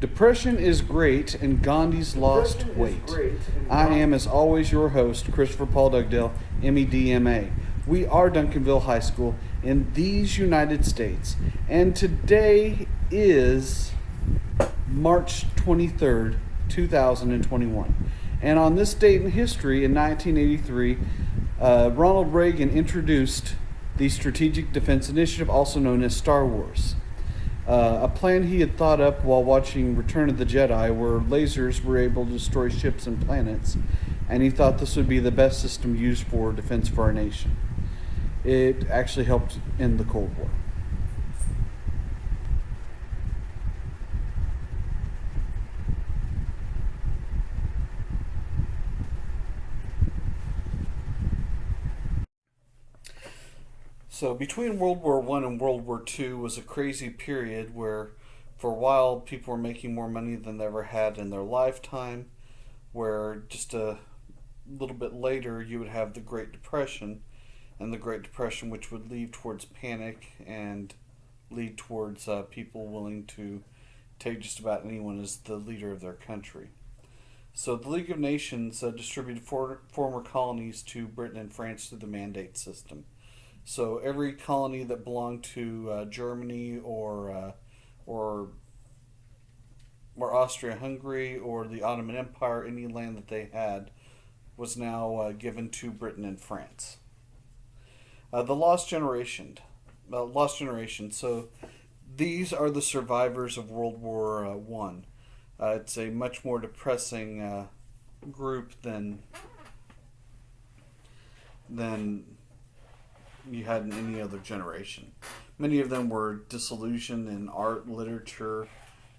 Depression is great and Gandhi's lost weight. I am, as always, your host, Christopher Paul Dugdale, MEDMA. We are Duncanville High School in these United States, and today is March 23rd, 2021. And on this date in history, in 1983, Ronald Reagan introduced the Strategic Defense Initiative, also known as Star Wars. A plan he had thought up while watching Return of the Jedi, where lasers were able to destroy ships and planets, and he thought this would be the best system used for defense for our nation. It actually helped end the Cold War. So between World War I and World War II was a crazy period where for a while people were making more money than they ever had in their lifetime, where just a little bit later you would have the Great Depression, and the Great Depression which would lead towards panic and lead towards people willing to take just about anyone as the leader of their country. So the League of Nations distributed former colonies to Britain and France through the mandate system. So every colony that belonged to Germany or Austria-Hungary or the Ottoman Empire, any land that they had, was now given to Britain and France. The Lost Generation. So these are the survivors of World War One. It's a much more depressing group than you had in any other generation. Many of them were disillusioned in art, literature,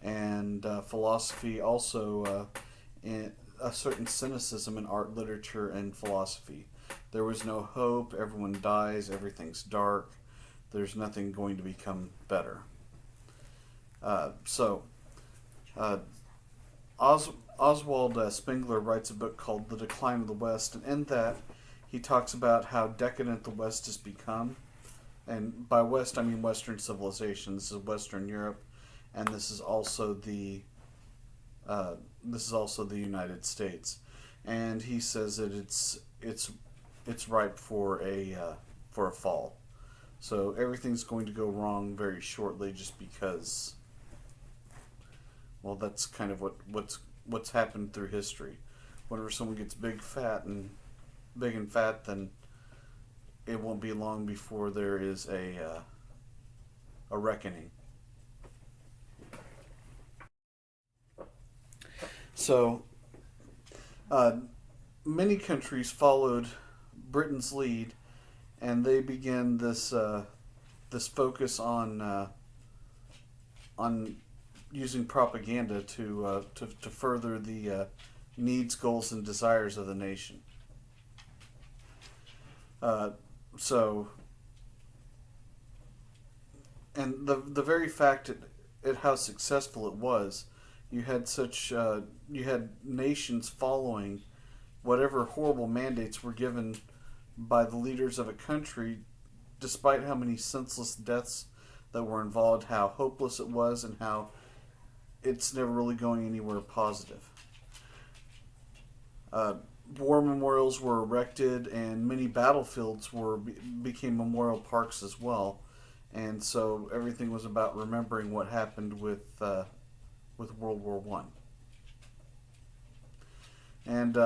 and philosophy. Also, in a certain cynicism in art, literature, and philosophy. There was no hope. Everyone dies. Everything's dark. There's nothing going to become better. Oswald Spengler writes a book called The Decline of the West, and in that he talks about how decadent the West has become. And by West, I mean Western civilization. This is Western Europe, and this is also the United States. And he says that it's ripe for a fall. So everything's going to go wrong very shortly, just because. Well, that's kind of what's happened through history. Whenever someone gets big and fat, then it won't be long before there is a reckoning. So, many countries followed Britain's lead, and they began this focus on using propaganda to further the needs, goals, and desires of the nation. And the very fact at how successful it was, you had nations following whatever horrible mandates were given by the leaders of a country, despite how many senseless deaths that were involved, how hopeless it was, and how it's never really going anywhere positive. War memorials were erected, and many battlefields became memorial parks as well. And so everything was about remembering what happened with World War One. And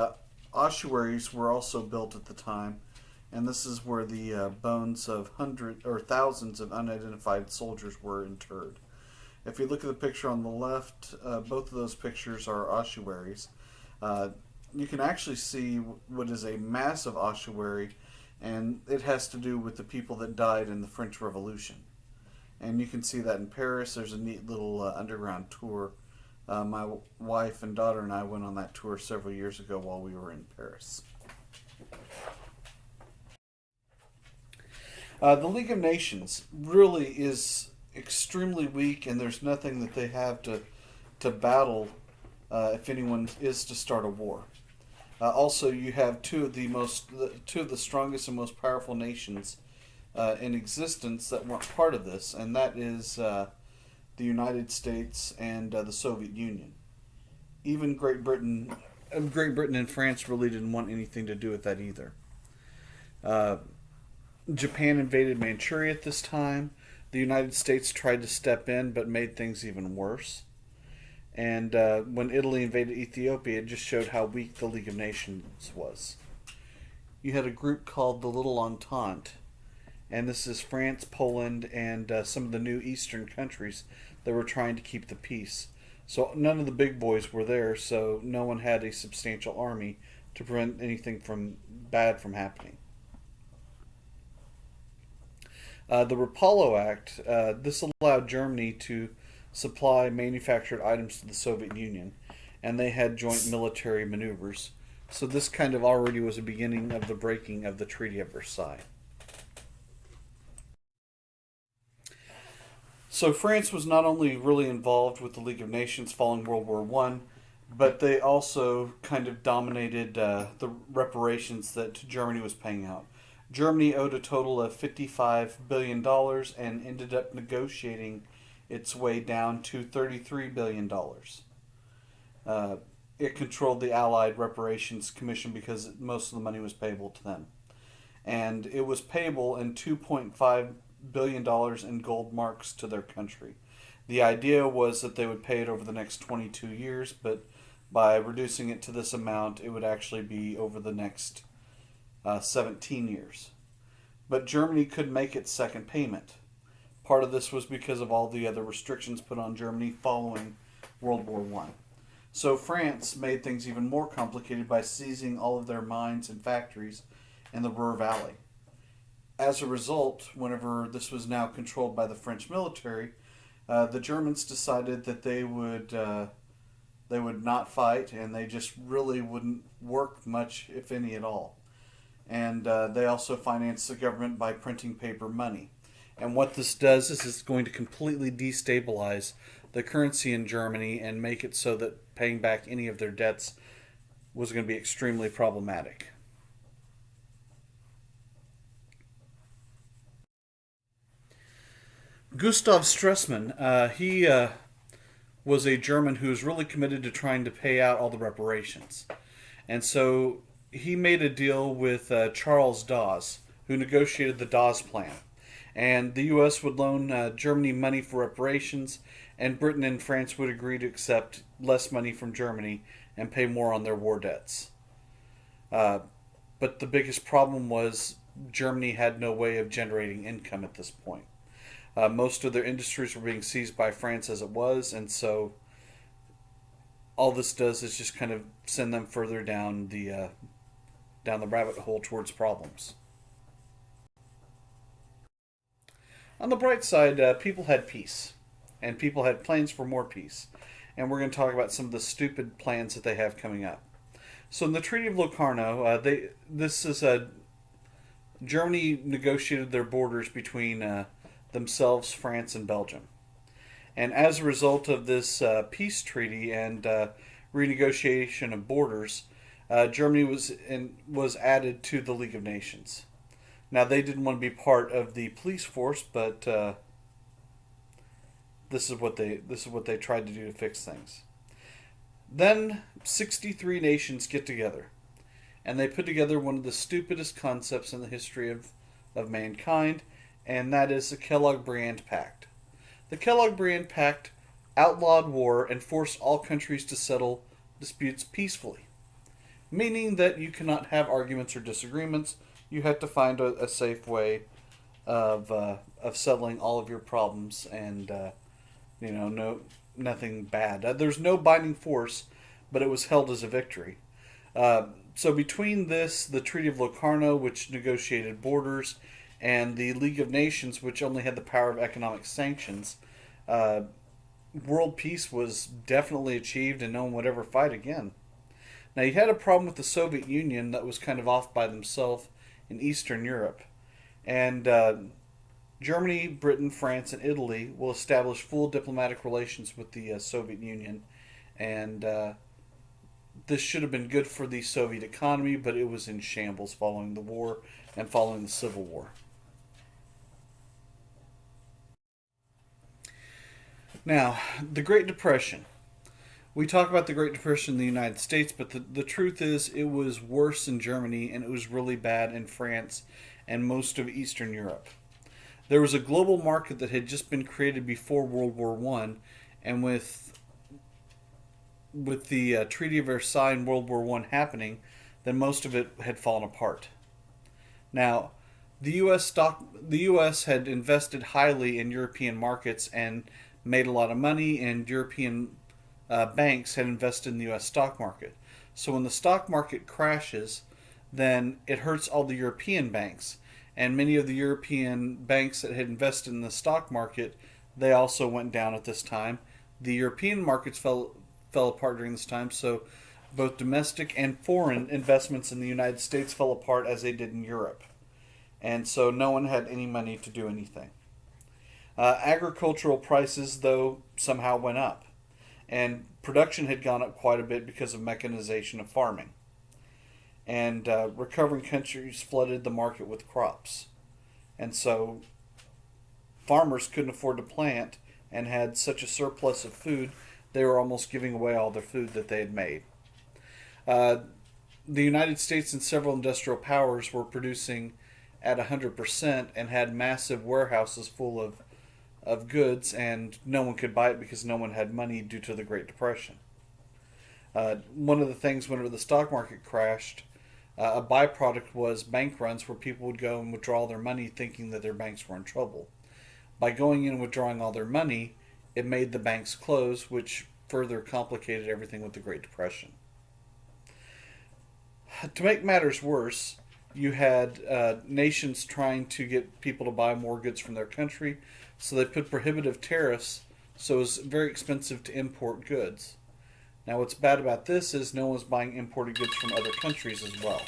ossuaries were also built at the time, and this is where the bones of hundreds or thousands of unidentified soldiers were interred. If you look at the picture on the left, both of those pictures are ossuaries. You can actually see what is a massive ossuary, and it has to do with the people that died in the French Revolution. And you can see that in Paris. There's a neat little underground tour. My wife and daughter and I went on that tour several years ago while we were in Paris. The League of Nations really is extremely weak, and there's nothing that they have to battle if anyone is to start a war. Also, you have two of the strongest and most powerful nations in existence that weren't part of this, and that is the United States, and the Soviet Union. Even Great Britain and France really didn't want anything to do with that either. Uh, Japan invaded Manchuria at this time. The United States tried to step in, but made things even worse. And when Italy invaded Ethiopia, it just showed how weak the League of Nations was. You had a group called the Little Entente, and this is France, Poland, and some of the new Eastern countries that were trying to keep the peace. So none of the big boys were there, so no one had a substantial army to prevent anything bad from happening. The Rapallo Act, this allowed Germany to supply manufactured items to the Soviet Union, and they had joint military maneuvers. So this kind of already was a beginning of the breaking of the Treaty of Versailles. So France was not only really involved with the League of Nations following World War One, but they also kind of dominated the reparations that Germany was paying out. Germany owed a total of $55 billion and ended up negotiating its way down to $33 billion. It controlled the Allied Reparations Commission because most of the money was payable to them. And it was payable in $2.5 billion in gold marks to their country. The idea was that they would pay it over the next 22 years, but by reducing it to this amount, it would actually be over the next 17 years. But Germany could make its second payment. Part of this was because of all the other restrictions put on Germany following World War One. So France made things even more complicated by seizing all of their mines and factories in the Ruhr Valley. As a result, whenever this was now controlled by the French military, the Germans decided that they would not fight, and they just really wouldn't work much, if any at all. And they also financed the government by printing paper money. And what this does is it's going to completely destabilize the currency in Germany and make it so that paying back any of their debts was going to be extremely problematic. Gustav Stresemann, he was a German who was really committed to trying to pay out all the reparations. And so he made a deal with Charles Dawes, who negotiated the Dawes Plan. And the U.S. would loan Germany money for reparations, and Britain and France would agree to accept less money from Germany and pay more on their war debts. But the biggest problem was Germany had no way of generating income at this point. Most of their industries were being seized by France as it was, and so all this does is just kind of send them further down the rabbit hole towards problems. On the bright side, people had peace, and people had plans for more peace, and we're going to talk about some of the stupid plans that they have coming up. So, in the Treaty of Locarno, Germany negotiated their borders between themselves, France, and Belgium. And as a result of this peace treaty and renegotiation of borders, Germany was added to the League of Nations. Now they didn't want to be part of the police force, but this is what they tried to do to fix things. Then 63 nations get together, and they put together one of the stupidest concepts in the history of mankind, and that is the Kellogg-Briand Pact. The Kellogg-Briand Pact outlawed war and forced all countries to settle disputes peacefully, meaning that you cannot have arguments or disagreements. You have to find a safe way of settling all of your problems, and nothing bad. There's no binding force, but it was held as a victory. So between this, the Treaty of Locarno, which negotiated borders, and the League of Nations, which only had the power of economic sanctions, world peace was definitely achieved, and no one would ever fight again. Now, you had a problem with the Soviet Union that was kind of off by themselves in Eastern Europe. And Germany, Britain, France, and Italy will establish full diplomatic relations with the Soviet Union. And this should have been good for the Soviet economy, but it was in shambles following the war and following the Civil War. Now, the Great Depression. We talk about the Great Depression in the United States, but the truth is it was worse in Germany and it was really bad in France and most of Eastern Europe. There was a global market that had just been created before World War One, and with the Treaty of Versailles and World War One happening, then most of it had fallen apart. Now, the U.S. had invested highly in European markets and made a lot of money, and European banks had invested in the U.S. stock market. So when the stock market crashes, then it hurts all the European banks, and many of the European banks that had invested in the stock market, they also went down at this time. The European markets fell apart during this time, so both domestic and foreign investments in the United States fell apart as they did in Europe. And so no one had any money to do anything. Agricultural prices, though, somehow went up. And production had gone up quite a bit because of mechanization of farming. And recovering countries flooded the market with crops. And so farmers couldn't afford to plant and had such a surplus of food, they were almost giving away all their food that they had made. The United States and several industrial powers were producing at 100% and had massive warehouses full of goods, and no one could buy it because no one had money due to the Great Depression. One of the things whenever the stock market crashed, a byproduct was bank runs where people would go and withdraw their money thinking that their banks were in trouble. By going in and withdrawing all their money, it made the banks close, which further complicated everything with the Great Depression. To make matters worse, you had nations trying to get people to buy more goods from their country, so they put prohibitive tariffs, so it was very expensive to import goods. Now, what's bad about this is no one's buying imported goods from other countries as well.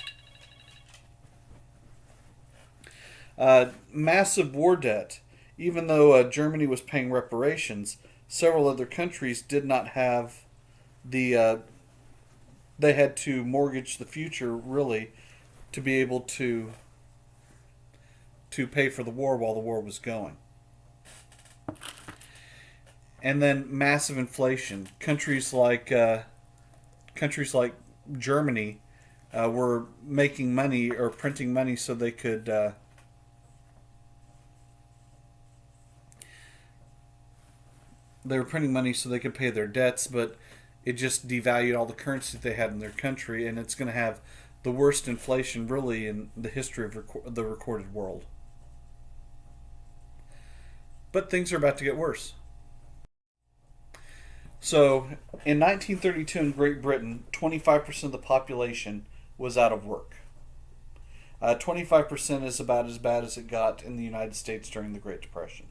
Massive war debt. Even though Germany was paying reparations, several other countries did not have the. They had to mortgage the future, really, to be able to pay for the war while the war was going. And then massive inflation. Countries like Germany were making money or printing money so they could pay their debts, but it just devalued all the currency they had in their country, and it's going to have the worst inflation really in the history of the recorded world. But things are about to get worse. So, in 1932 in Great Britain, 25% of the population was out of work. 25% is about as bad as it got in the United States during the Great Depression.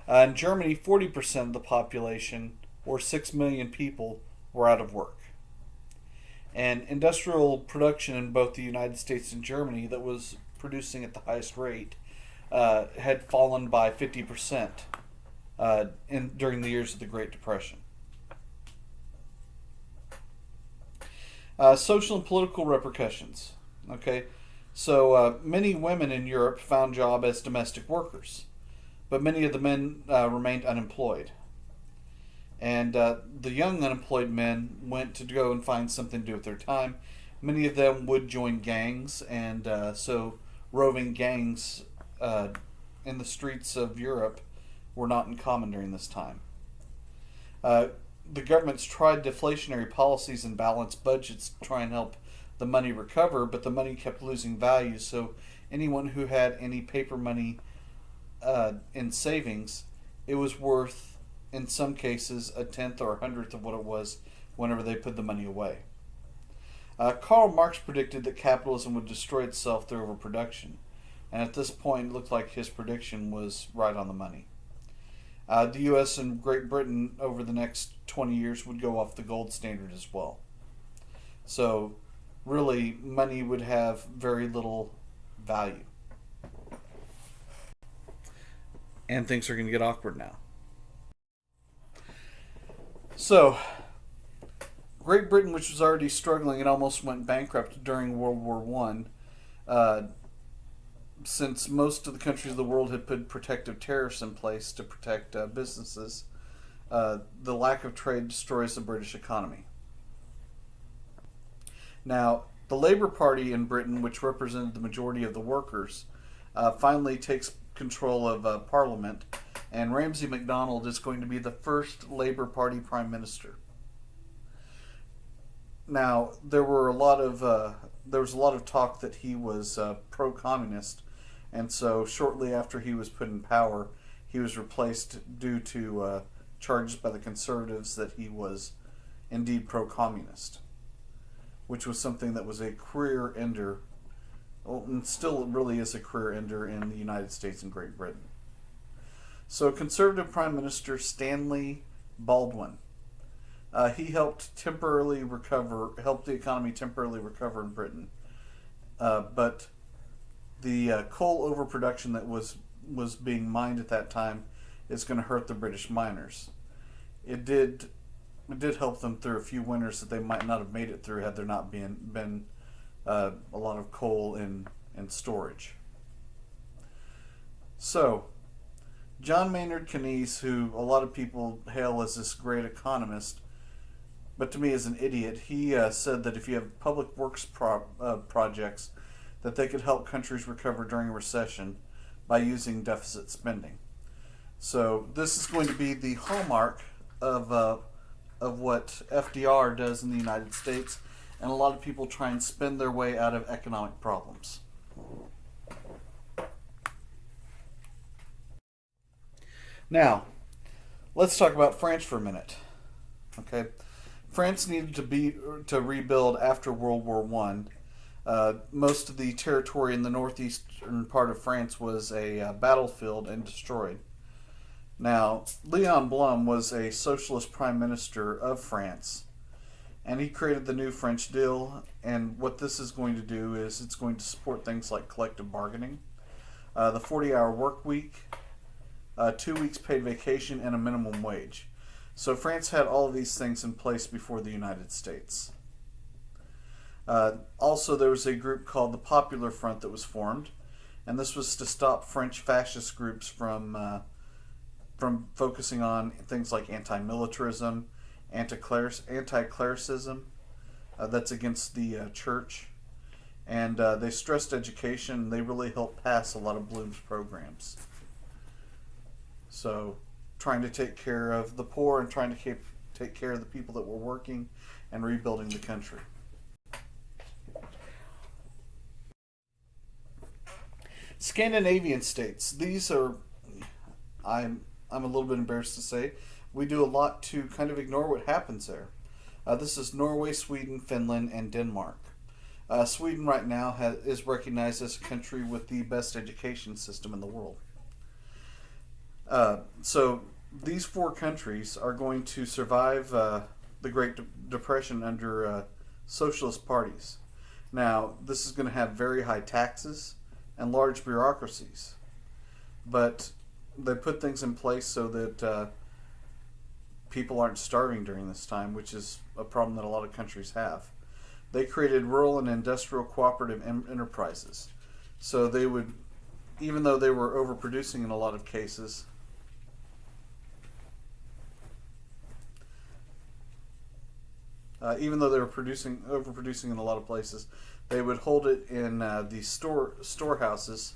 In Germany, 40% of the population, or 6 million people, were out of work. And industrial production in both the United States and Germany, that was producing at the highest rate, had fallen by 50% during the years of the Great Depression. Social and political repercussions. Okay, so many women in Europe found job as domestic workers, but many of the men remained unemployed. And the young unemployed men went to go and find something to do with their time. Many of them would join gangs, and so roving gangs in the streets of Europe were not uncommon during this time. The governments tried deflationary policies and balanced budgets to try and help the money recover, but the money kept losing value, so anyone who had any paper money in savings, it was worth, in some cases, a tenth or a hundredth of what it was whenever they put the money away. Karl Marx predicted that capitalism would destroy itself through overproduction, and at this point it looked like his prediction was right on the money. The U.S. and Great Britain over the next 20 years would go off the gold standard as well. So really, money would have very little value. And things are going to get awkward now. So, Great Britain, which was already struggling, it almost went bankrupt during World War One. Since most of the countries of the world had put protective tariffs in place to protect businesses, the lack of trade destroys the British economy. Now, the Labour Party in Britain, which represented the majority of the workers, finally takes control of Parliament, and Ramsay MacDonald is going to be the first Labour Party Prime Minister. Now, there was a lot of talk that he was pro-communist, and so shortly after he was put in power, he was replaced due to charges by the Conservatives that he was indeed pro-communist, which was something that was a career ender, and still really is a career ender in the United States and Great Britain. So Conservative Prime Minister Stanley Baldwin, he helped the economy temporarily recover in Britain. But the coal overproduction that was being mined at that time is going to hurt the British miners. It did help them through a few winters that they might not have made it through had there not been a lot of coal in storage. So, John Maynard Keynes, who a lot of people hail as this great economist, but to me is an idiot, he said that if you have public works projects, that they could help countries recover during a recession by using deficit spending. So this is going to be the hallmark of what FDR does in the United States, and a lot of people try and spend their way out of economic problems. Now, let's talk about France for a minute. Okay, France needed to rebuild after World War I. Most of the territory in the northeastern part of France was a battlefield and destroyed. Now, Léon Blum was a socialist prime minister of France, and he created the new French deal, and what this is going to do is it's going to support things like collective bargaining, the 40-hour work week, 2 weeks paid vacation, and a minimum wage. So France had all of these things in place before the United States. Also, there was a group called the Popular Front that was formed, and this was to stop French fascist groups from focusing on things like anti-militarism, anti-clericism, that's against the church, and they stressed education. They really helped pass a lot of Blum's programs. So, trying to take care of the poor and trying to take care of the people that were working and rebuilding the country. Scandinavian states. These are, I'm a little bit embarrassed to say, we do a lot to kind of ignore what happens there. This is Norway, Sweden, Finland, and Denmark. Sweden right now is recognized as a country with the best education system in the world. So these four countries are going to survive the Great Depression under socialist parties. Now, this is going to have very high taxes and large bureaucracies, but they put things in place so that people aren't starving during this time, which is a problem that a lot of countries have. They created rural and industrial cooperative enterprises. So they would, even though they were overproducing in a lot of cases, overproducing in a lot of places, they would hold it in the storehouses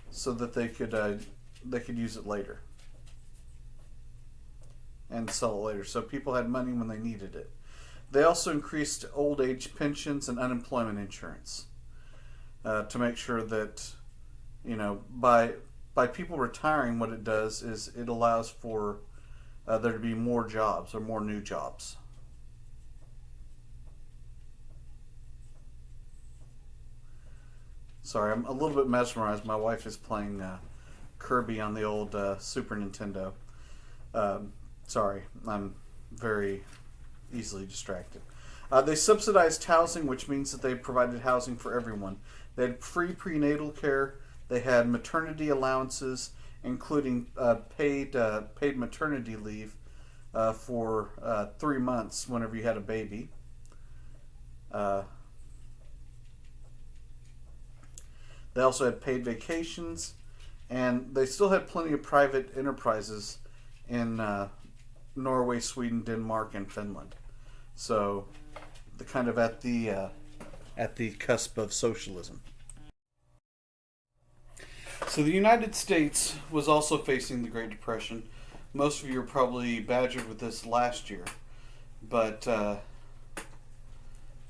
so that they could use it later and sell it later. So people had money when they needed it. They also increased old age pensions and unemployment insurance to make sure that, by people retiring, what it does is it allows for there to be more jobs or more new jobs. Sorry, I'm a little bit mesmerized. My wife is playing Kirby on the old Super Nintendo. Sorry, I'm very easily distracted. They subsidized housing, which means that they provided housing for everyone. They had free prenatal care. They had maternity allowances, including paid maternity leave for 3 months whenever you had a baby. They also had paid vacations, and they still had plenty of private enterprises in Norway, Sweden, Denmark, and Finland. So, the kind of at the cusp of socialism. So the United States was also facing the Great Depression. Most of you were probably badgered with this last year, but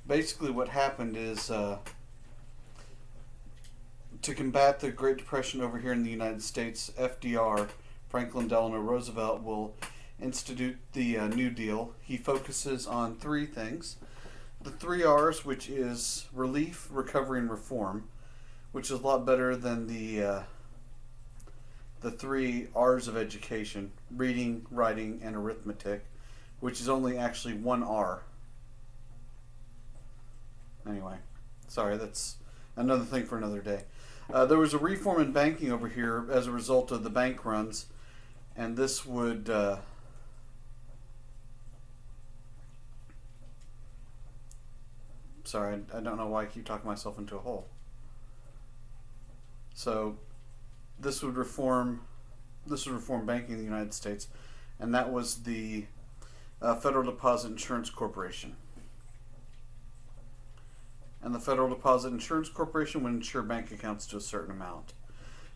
basically what happened is to combat the Great Depression over here in the United States, FDR, Franklin Delano Roosevelt, will institute the New Deal. He focuses on three things. The three R's, which is relief, recovery, and reform, which is a lot better than the three R's of education: reading, writing, and arithmetic, which is only actually one R. Anyway, sorry, that's another thing for another day. There was a reform in banking over here as a result of the bank runs, and this would sorry, I don't know why I keep talking myself into a hole. So this would reform banking in the United States, and that was the Federal Deposit Insurance Corporation. And the Federal Deposit Insurance Corporation would insure bank accounts to a certain amount.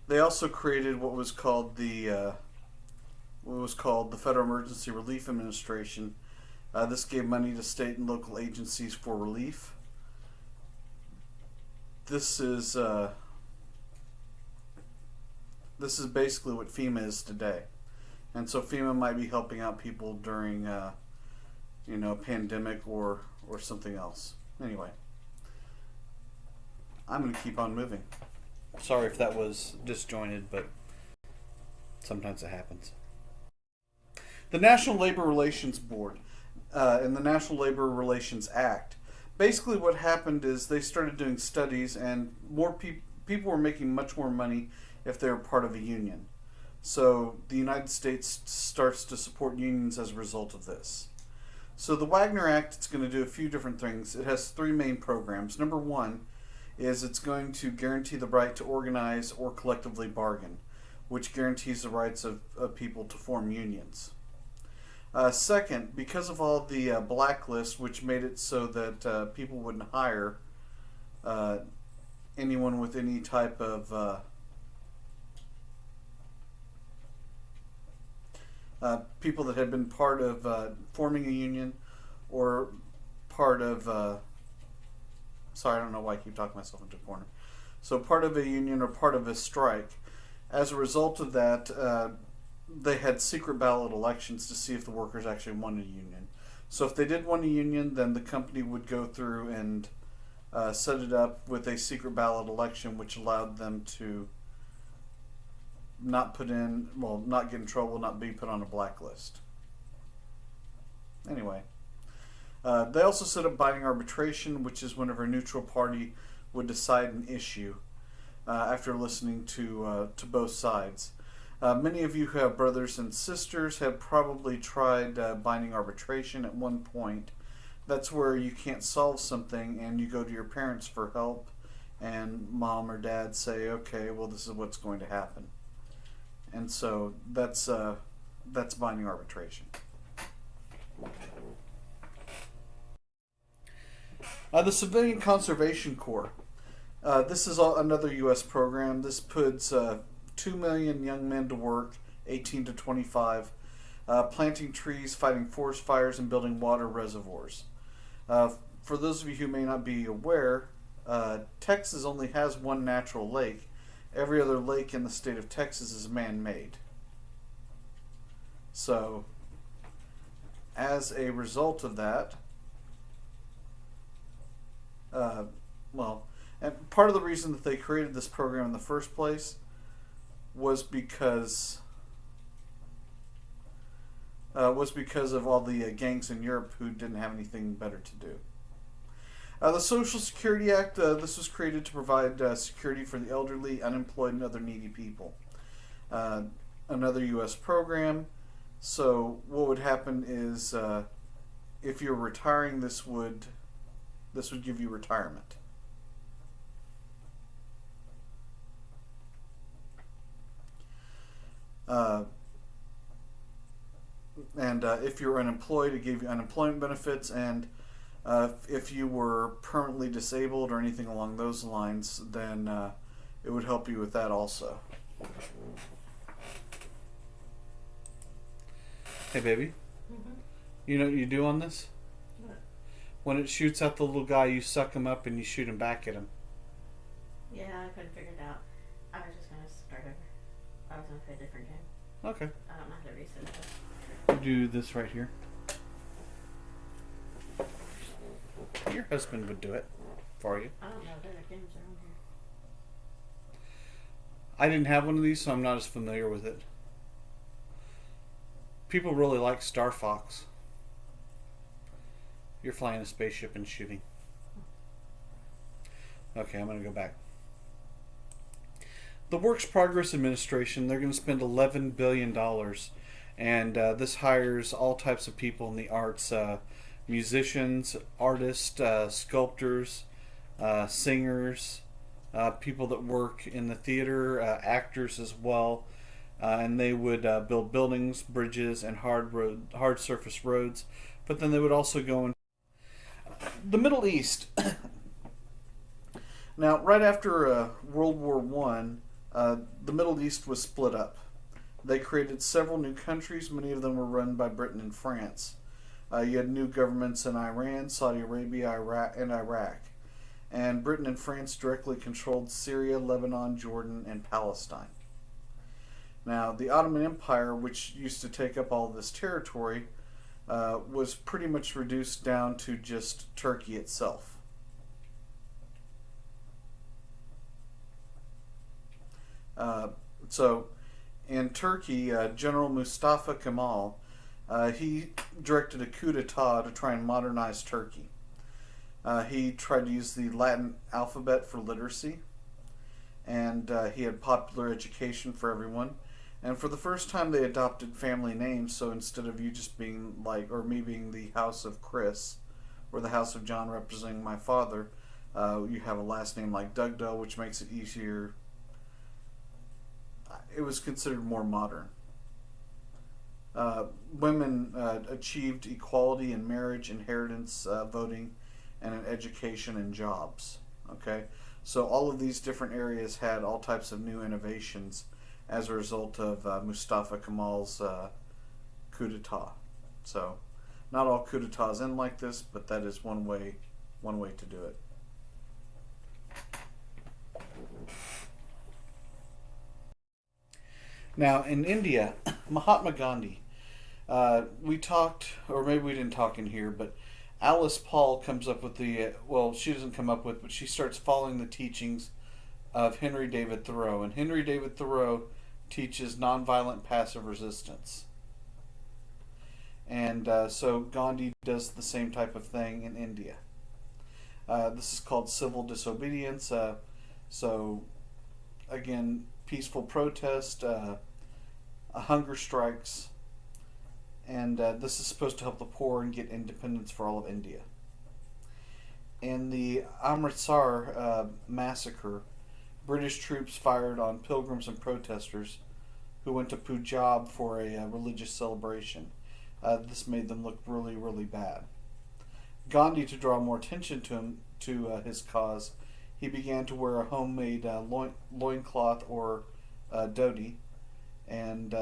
They also created what was called the Federal Emergency Relief Administration. This gave money to state and local agencies for relief. This is basically what FEMA is today, and so FEMA might be helping out people during, a pandemic or something else. Anyway, I'm going to keep on moving. Sorry if that was disjointed, but sometimes it happens. The National Labor Relations Board and the National Labor Relations Act. Basically, what happened is they started doing studies, and more people were making much more money if they were part of a union. So the United States starts to support unions as a result of this. So the Wagner Act is going to do a few different things. It has three main programs. Number one is it's going to guarantee the right to organize or collectively bargain, which guarantees the rights of people to form unions. Second, because of all the blacklist, which made it so that people wouldn't hire anyone with any type of people that had been part of forming a union or part of sorry, I don't know why I keep talking myself into a corner. So part of a union or part of a strike. As a result of that, they had secret ballot elections to see if the workers actually wanted a union. So if they did want a union, then the company would go through and set it up with a secret ballot election, which allowed them to not get in trouble, not be put on a blacklist. Anyway, they also set up binding arbitration, which is whenever a neutral party would decide an issue after listening to both sides. Many of you who have brothers and sisters have probably tried binding arbitration at one point. That's where you can't solve something and you go to your parents for help, and mom or dad say, okay, well, this is what's going to happen. And so that's binding arbitration. The Civilian Conservation Corps. This is another U.S. program. This puts 2 million young men to work, 18 to 25, planting trees, fighting forest fires, and building water reservoirs. For those of you who may not be aware, Texas only has one natural lake. Every other lake in the state of Texas is man-made. So, as a result of that, and part of the reason that they created this program in the first place was because of all the gangs in Europe who didn't have anything better to do. The Social Security Act, this was created to provide security for the elderly, unemployed, and other needy people. Another U.S. program. So what would happen is if you're retiring, this would give you retirement. And if you're unemployed, it gave you unemployment benefits. And if you were permanently disabled or anything along those lines, then it would help you with that also. Hey, baby. Mm-hmm. You know what you do on this? What? When it shoots out the little guy, you suck him up and you shoot him back at him. Yeah, I couldn't figure it out. I was just gonna start over. I was gonna play a different game. Okay. I don't know how to reset it. Do this right here. Your husband would do it for you. I don't know if other games are on here. I didn't have one of these, so I'm not as familiar with it. People really like Star Fox. You're flying a spaceship and shooting. Okay, I'm going to go back. The Works Progress Administration, they're going to spend $11 billion. And this hires all types of people in the arts. Musicians, artists, sculptors, singers, people that work in the theater, actors as well. And they would build buildings, bridges, and hard surface roads. But then they would also go in the Middle East. Now, right after World War One, the Middle East was split up. They created several new countries. Many of them were run by Britain and France. You had new governments in Iran, Saudi Arabia, and Iraq. And Britain and France directly controlled Syria, Lebanon, Jordan, and Palestine. Now, the Ottoman Empire, which used to take up all this territory, was pretty much reduced down to just Turkey itself. So, in Turkey, General Mustafa Kemal, he directed a coup d'etat to try and modernize Turkey. He tried to use the Latin alphabet for literacy, and he had popular education for everyone. And for the first time, they adopted family names. So instead of you just being like, or me being the House of Chris, or the House of John representing my father, you have a last name like Dugdale, which makes it easier. It was considered more modern. Women achieved equality in marriage, inheritance, voting, and in education and jobs. Okay, so all of these different areas had all types of new innovations as a result of Mustafa Kemal's coup d'etat. So, not all coup d'etats end like this, but that is one way to do it. Now, in India, Mahatma Gandhi, we talked, or maybe we didn't talk in here, but Alice Paul comes up with she doesn't come up with, but she starts following the teachings of Henry David Thoreau. And Henry David Thoreau teaches nonviolent passive resistance. And so Gandhi does the same type of thing in India. This is called civil disobedience. So, again, peaceful protest, hunger strikes, and this is supposed to help the poor and get independence for all of India. In the Amritsar massacre, British troops fired on pilgrims and protesters who went to Punjab for a religious celebration. This made them look really, really bad. Gandhi, to draw more attention to his cause, he began to wear a homemade loincloth or dhoti, and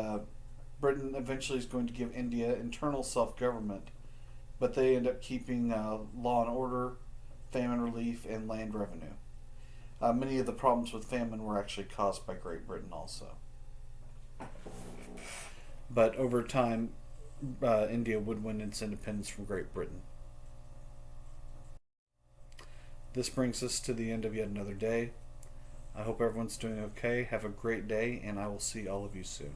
Britain eventually is going to give India internal self-government, but they end up keeping law and order, famine relief, and land revenue. Many of the problems with famine were actually caused by Great Britain also. But over time, India would win its independence from Great Britain. This brings us to the end of yet another day. I hope everyone's doing okay. Have a great day, and I will see all of you soon.